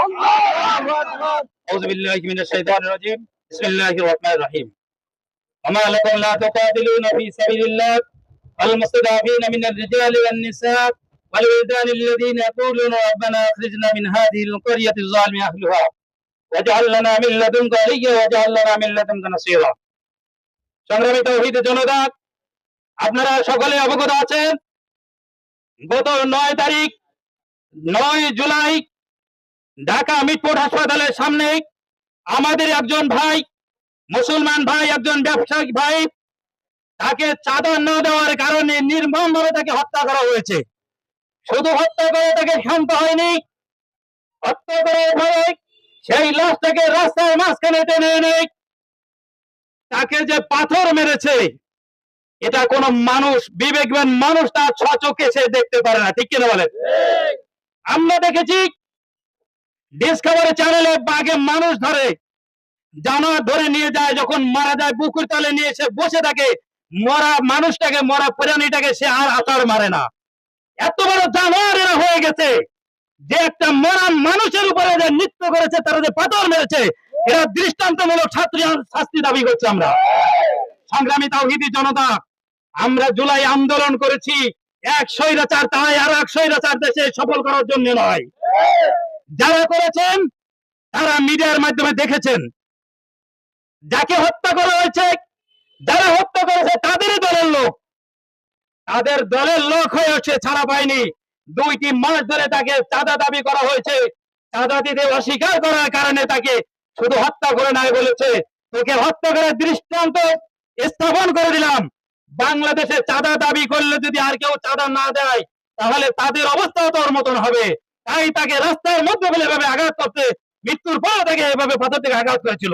أعوذ بالله من الشيطان الرجيم بسم الله الرحمن الرحيم وما لكم لا تقاتلون في سبيل الله المستضعفين من الرجال والنساء والولدان الذين يقولون ربنا أخرجنا من هذه القرية الظالم أهلها واجعل لنا من لدنك وليا واجعل لنا من لدنك نصيرا। সংগ্রামী তাওহীদ জনতা, আপনারা সকলে অবগত আছেন, গত 9 তারিখ 9 জুলাই ঢাকা মিটফোর্ড হাসপাতালের সামনে আমাদের একজন ভাই, মুসলমান ভাই, একজন ব্যবসায়িক ভাই, তাকে চাঁদা না দেওয়ার কারণে নির্মমভাবে তাকে হত্যা করা হয়েছে। শুধু হত্যা করে তাকে শান্ত হয়নি, হত্যা করে এভাবে সেই লাশটাকে রাস্তার মাঝখানে টেনে এনে তাকে যে পাথর মেরেছে, এটা কোন মানুষ, বিবেকবান মানুষ তার স্বচক্ষে সে দেখতে পারে না, ঠিক কিনা বলেন? আমরা দেখেছি ডিসকভারি চ্যানেলে বাঘে মানুষ ধরে, জানোয়ার ধরে নিয়ে যায়, যখন মারা যায় বুকুর তলে নিয়ে এসে বসে থাকে, মরা মানুষটাকে, মরা প্রাণীটাকে সে আর আছাড় মারে না। এত বড় জানোয়ার এরা হয়ে গেছে যে একটা মরা মানুষের উপরে যে নৃত্য করেছে, তারা যে পাথর মেরেছে, এরা দৃষ্টান্তমূলক শাস্তি দাবি করছে। আমরা সংগ্রামী তাওহীদি জনতা, আমরা জুলাই আন্দোলন করেছি এক স্বৈরাচার তাই আর এক স্বৈরাচার দেশে সফল করার জন্য নয়। যারা করেছেন তারা মিডিয়ার মাধ্যমে দেখেছেন, যাকে হত্যা করা হয়েছে, যারা হত্যা করেছে তাদেরই দলের লোক, তাদের দলের লোক হয়ে হচ্ছে ছাড়া পায়নি। 2টি মাস ধরে তাকে চাঁদা দাবি করা হয়েছে, চাঁদা দিতে অস্বীকার করার কারণে তাকে শুধু হত্যা করে নাই বলেছে, তোকে হত্যা করার দৃষ্টান্ত স্থাপন করে দিলাম। বাংলাদেশে চাঁদা দাবি করলে যদি আর কেউ চাঁদা না দেয়, তাহলে তাদের অবস্থাও তোর মতন হবে। তাই তাকে রাস্তার মধ্যে ফেলে এভাবে আঘাত করতে, মৃত্যুর পর তাকে এভাবে পাথর থেকে আঘাত করেছিল।